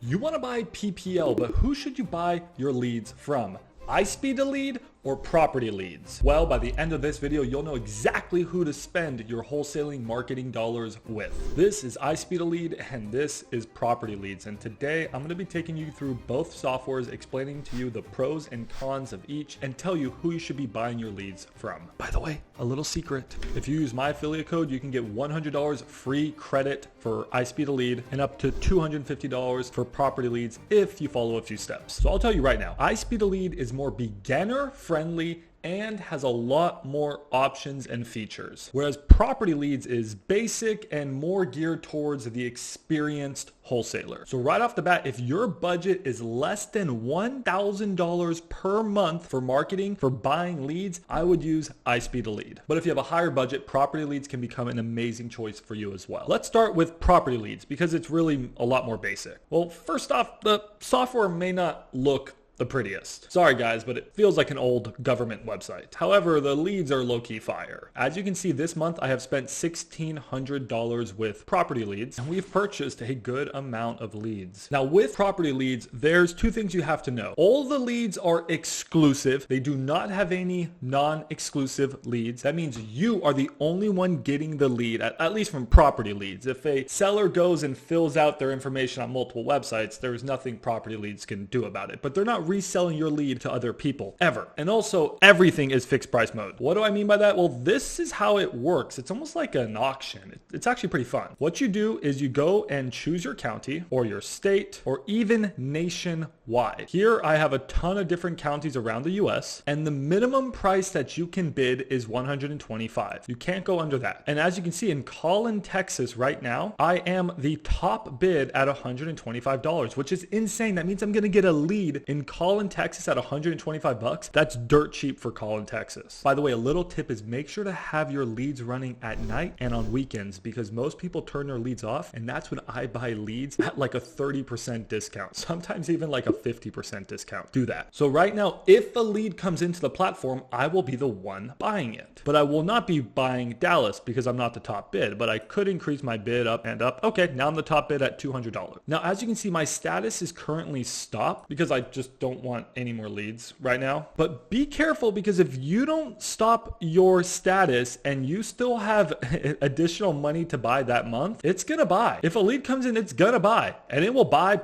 You want to buy PPL, but who should you buy your leads from? ISpeedToLead or property leads? Well, by the end of this video, you'll know exactly who to spend your wholesaling marketing dollars with. This is ISpeedToLead and this is property leads. And today I'm going to be taking you through both softwares, explaining to you the pros and cons of each and tell you who you should be buying your leads from. By the way, a little secret. If you use my affiliate code, you can get $100 free credit for ISpeedToLead and up to $250 for property leads if you follow a few steps. So I'll tell you right now, ISpeedToLead is more beginner friendly and has a lot more options and features, whereas property leads is basic and more geared towards the experienced wholesaler. So right off the bat, if your budget is less than $1,000 per month for marketing, for buying leads, I would use ISpeedToLead. But if you have a higher budget, property leads can become an amazing choice for you as well. Let's start with property leads because it's really a lot more basic. Well, first off, the software may not look the prettiest. Sorry guys, but it feels like an old government website. However, the leads are low-key fire. As you can see, this month I have spent $1,600 with property leads, and we've purchased a good amount of leads. Now with property leads, there's two things you have to know. All the leads are exclusive. They do not have any non-exclusive leads. That means you are the only one getting the lead, at least from property leads. If a seller goes and fills out their information on multiple websites, there's nothing property leads can do about it. But they're not reselling your lead to other people ever. And also everything is fixed price mode. What do I mean by that? Well, this is how it works. It's almost like an auction. It's actually pretty fun. What you do is you go and choose your county or your state or even nationwide. Here I have a ton of different counties around the US, and the minimum price that you can bid is $125. You can't go under that. And as you can see in Collin, Texas right now, I am the top bid at $125, which is insane. That means I'm going to get a lead in Collin, Texas at $125. That's dirt cheap for Collin, Texas. By the way, a little tip is make sure to have your leads running at night and on weekends because most people turn their leads off, and that's when I buy leads at like a 30% discount, sometimes even like a 50% discount. Do that. So right now, if a lead comes into the platform, I will be the one buying it, but I will not be buying Dallas because I'm not the top bid, but I could increase my bid up and up. Okay, now I'm the top bid at $200. Now, as you can see, my status is currently stopped because I just don't want any more leads right now. But be careful because if you don't stop your status and you still have additional money to buy that month, it's gonna buy. If a lead comes in, it's gonna buy, and it will buy.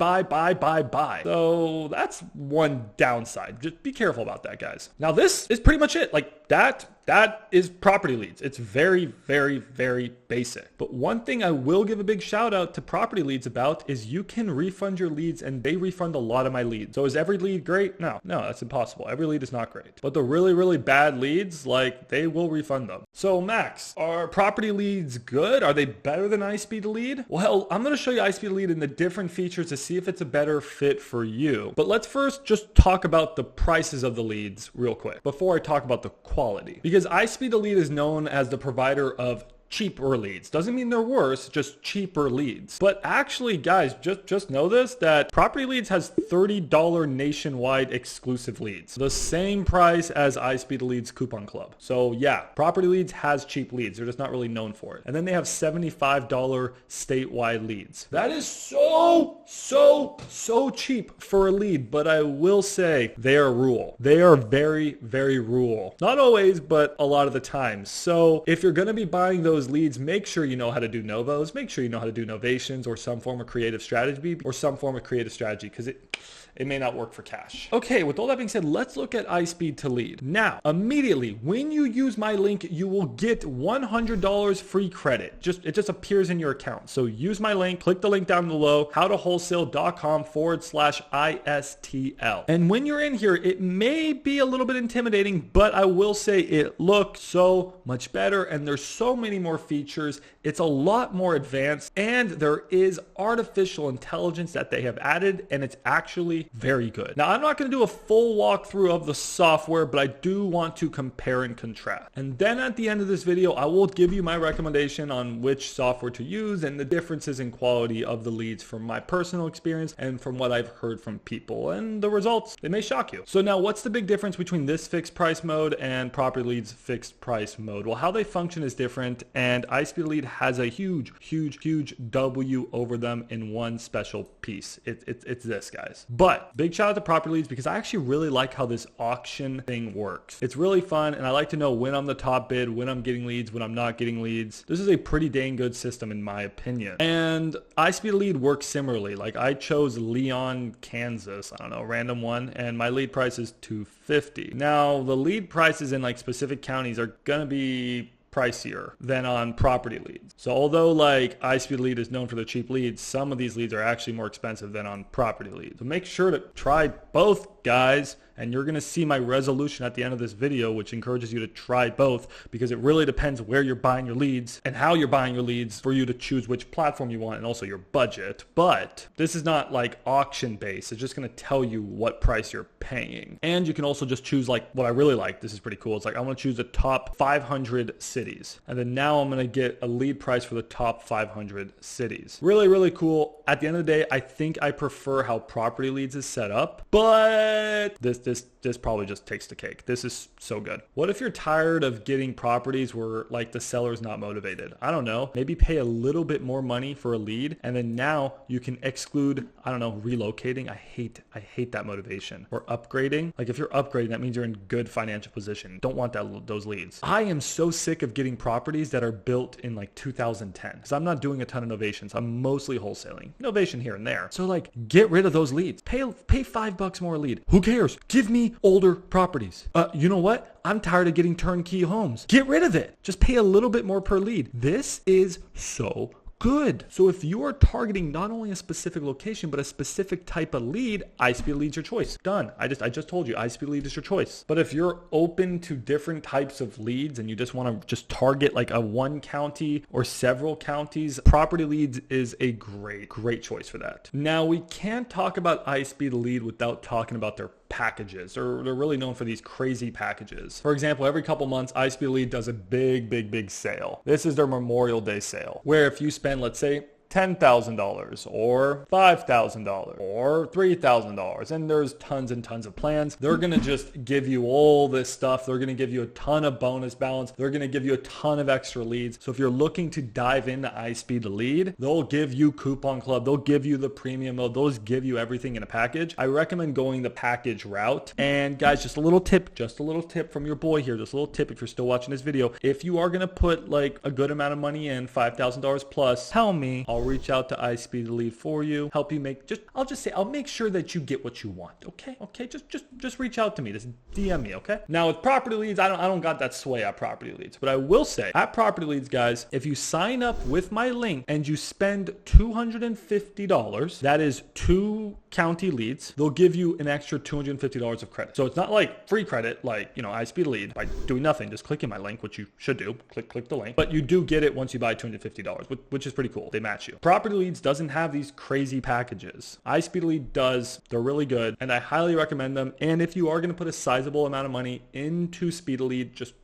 So that's one downside. Just be careful about that, guys. Now this is pretty much it. Like that is property leads. It's very, very, very basic. But one thing I will give a big shout out to property leads about is you can refund your leads, and they refund a lot of my leads. So is every lead great? No, that's impossible. Every lead is not great. But the really, really bad leads, like they will refund them. So Max, are property leads good? Are they better than ISpeedToLead? Well, I'm going to show you ISpeedToLead and the different features to see if it's a better fit for you. But let's first just talk about the prices of the leads real quick before I talk about the quality. Because ISpeedToLead is known as the provider of cheaper leads. Doesn't mean they're worse, just cheaper leads. But actually, guys, just know this, that property leads has $30 nationwide exclusive leads. The same price as ISpeedToLead's coupon club. So yeah, property leads has cheap leads. They're just not really known for it. And then they have $75 statewide leads. That is so cheap for a lead, but I will say they are rural. They are very, very rural. Not always, but a lot of the time. So if you're going to be buying those leads, make sure you know how to do novos, make sure you know how to do novations or some form of creative strategy because it may not work for cash. Okay, with all that being said, let's look at ISpeedToLead. Now, immediately, when you use my link, you will get $100 free credit. It just appears in your account. So use my link, click the link down below, howtowholesale.com/ISTL. And when you're in here, it may be a little bit intimidating, but I will say it looks so much better and there's so many more features. It's a lot more advanced and there is artificial intelligence that they have added, and it's actually very good. Now, I'm not going to do a full walkthrough of the software, but I do want to compare and contrast. And then at the end of this video, I will give you my recommendation on which software to use and the differences in quality of the leads from my personal experience and from what I've heard from people. And the results, they may shock you. So now, what's the big difference between this fixed price mode and property leads fixed price mode? Well, how they function is different, and ISpeedToLead has a huge W over them in one special piece. It's this, guys. But big shout out to Property Leads because I actually really like how this auction thing works. It's really fun, and I like to know when I'm the top bid, when I'm getting leads, when I'm not getting leads. This is a pretty dang good system in my opinion. And ISpeedToLead works similarly. Like I chose Leon, Kansas, I don't know, random one, and my lead price is $250. Now the lead prices in like specific counties are gonna be pricier than on property leads. So although like ISpeedToLead is known for their cheap leads, some of these leads are actually more expensive than on property leads. So make sure to try both, guys, and you're going to see my resolution at the end of this video, which encourages you to try both because it really depends where you're buying your leads and how you're buying your leads for you to choose which platform you want and also your budget. But this is not like auction based. It's just going to tell you what price you're paying. And you can also just choose like what I really like. This is pretty cool. It's like I want to choose the top 500 cities. And then now I'm going to get a lead price for the top 500 cities. Really cool. At the end of the day, I think I prefer how property leads is set up, but this probably just takes the cake. This is so good. What if you're tired of getting properties where like the seller's not motivated? I don't know. Maybe pay a little bit more money for a lead, and then now you can exclude, I don't know, relocating. I hate that motivation. Or upgrading. Like if you're upgrading, that means you're in good financial position. Don't want those leads. I am so sick of getting properties that are built in like 2010 because I'm not doing a ton of innovations. I'm mostly wholesaling. Innovation here and there. So like get rid of those leads. Pay $5 more a lead. Who cares? Give me older properties. You know what? I'm tired of getting turnkey homes. Get rid of it. Just pay a little bit more per lead. This is so good. So if you are targeting not only a specific location, but a specific type of lead, ISpeedToLead's your choice. Done. I just told you, ISpeedToLead is your choice. But if you're open to different types of leads and you just want to just target like a one county or several counties, Property Leads is a great choice for that. Now we can't talk about ISpeedToLead without talking about their packages. They're really known for these crazy packages. For example, every couple months, ISpeedToLead does a big sale. This is their Memorial Day sale, where if you spend, let's say, $10,000 or $5,000 or $3,000, and there's tons and tons of plans. They're going to just give you all this stuff. They're going to give you a ton of bonus balance. They're going to give you a ton of extra leads. So if you're looking to dive into ISpeedToLead, they'll give you coupon club. They'll give you the premium mode. Those give you everything in a package. I recommend going the package route. And guys, just a little tip from your boy here. Just a little tip if you're still watching this video. If you are going to put like a good amount of money in, $5,000 plus, tell me. I'll reach out to ISpeedToLead for you, help you make I'll make sure that you get what you want. Okay. Just reach out to me. Just DM me. Okay. Now with property leads, I don't got that sway at property leads, but I will say at property leads, guys, if you sign up with my link and you spend $250, that is 2 county leads, they'll give you an extra $250 of credit. So it's not like free credit, like, you know, ISpeedToLead by doing nothing, just clicking my link, which you should do. Click the link, but you do get it once you buy $250, which is pretty cool. They match you. Property Leads doesn't have these crazy packages. ISpeedToLead does. They're really good, and I highly recommend them. And if you are going to put a sizable amount of money into SpeedToLead, just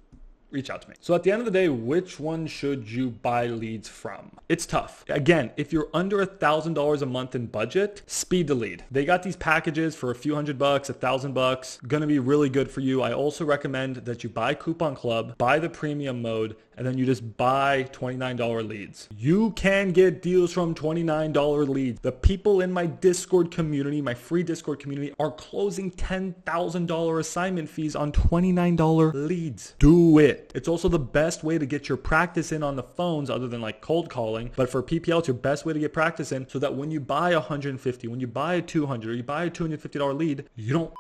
reach out to me. So at the end of the day, which one should you buy leads from? It's tough. Again, if you're under $1,000 a month in budget, SpeedToLead. They got these packages for a few $100, $1,000. Gonna be really good for you. I also recommend that you buy Coupon Club, buy the premium mode, and then you just buy $29 leads. You can get deals from $29 leads. The people in my Discord community, my free Discord community, are closing $10,000 assignment fees on $29 leads. Do it. It's also the best way to get your practice in on the phones other than like cold calling. But for PPL, it's your best way to get practice in so that when you buy $150, when you buy a $200, or you buy a $250 lead, you don't.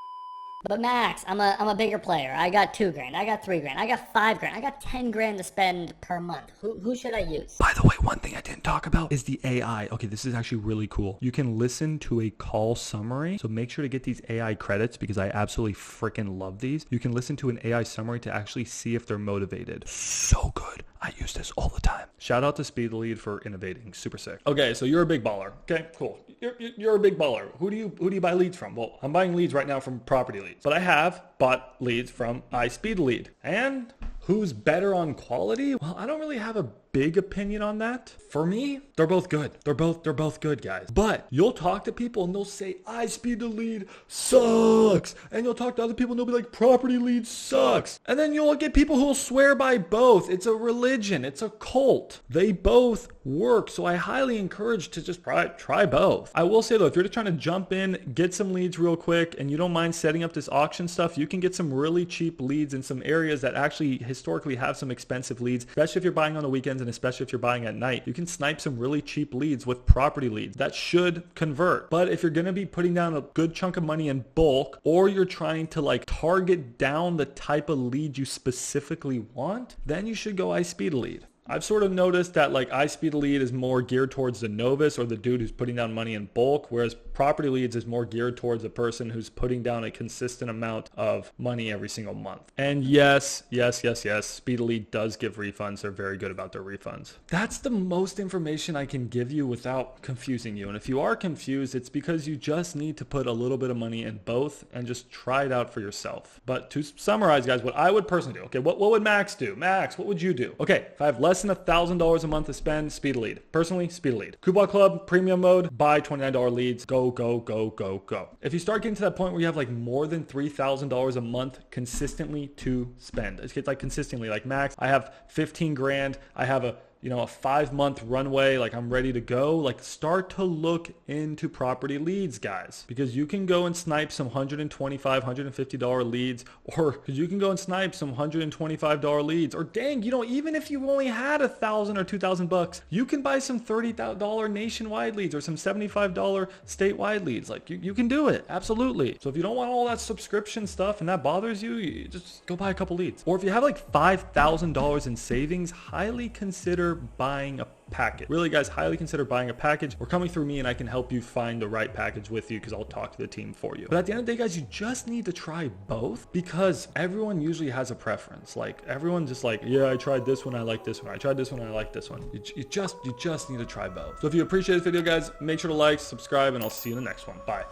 But Max, I'm a bigger player. I got $2,000, I got $3,000, I got $5,000, I got $10,000 to spend per month. Who should I use? By the way, one thing I didn't talk about is the AI. Okay, this is actually really cool. You can listen to a call summary. So make sure to get these AI credits because I absolutely freaking love these. You can listen to an AI summary to actually see if they're motivated. So good. I use this all the time. Shout out to SpeedToLead for innovating. Super sick. Okay, so you're a big baller. Okay, cool. You're a big baller. Who do you buy leads from? Well, I'm buying leads right now from Property Leads, but I have bought leads from ISpeedToLead. And who's better on quality? Well, I don't really have a big opinion on that. For me, they're both good. They're both good, guys. But you'll talk to people and they'll say, ISpeedToLead sucks. And you'll talk to other people and they'll be like, Property Lead sucks. And then you'll get people who will swear by both. It's a religion. It's a cult. They both work. So I highly encourage to just try both. I will say though, if you're just trying to jump in, get some leads real quick, and you don't mind setting up this auction stuff, you can get some really cheap leads in some areas that actually historically have some expensive leads, especially if you're buying on the weekends and especially if you're buying at night. You can snipe some really cheap leads with property leads that should convert. But if you're going to be putting down a good chunk of money in bulk, or you're trying to like target down the type of lead you specifically want, then you should go ISpeedToLead. I've sort of noticed that like ISpeedToLead is more geared towards the novice or the dude who's putting down money in bulk, whereas Property Leads is more geared towards the person who's putting down a consistent amount of money every single month. And yes, SpeedToLead does give refunds. They're very good about their refunds. That's the most information I can give you without confusing you. And if you are confused, it's because you just need to put a little bit of money in both and just try it out for yourself. But to summarize, guys, what I would personally do, okay, what would Max do? Max, what would you do? Okay, if I have less than $1,000 a month to spend, SpeedToLead. Personally, SpeedToLead. Coupon Club, premium mode, buy $29 leads. Go. If you start getting to that point where you have like more than $3,000 a month consistently to spend, it's like consistently, like Max, I have 15 grand. I have a 5-month runway, like I'm ready to go. Like start to look into property leads, guys, because you can go and snipe some $125, $150 leads, or because you can go and snipe some $125 leads, or dang, even if you only had $1,000 or $2,000, you can buy some $30 nationwide leads or some $75 statewide leads. Like you can do it. Absolutely. So if you don't want all that subscription stuff and that bothers you, you just go buy a couple leads. Or if you have like $5,000 in savings, highly consider buying a package. Really, guys, highly consider buying a package or coming through me and I can help you find the right package with you because I'll talk to the team for you. But at the end of the day, guys, you just need to try both because everyone usually has a preference. Like everyone's just like, yeah, I tried this one, I like this one. I tried this one, I like this one. You just need to try both. So if you appreciate this video, guys, make sure to like, subscribe, and I'll see you in the next one. Bye.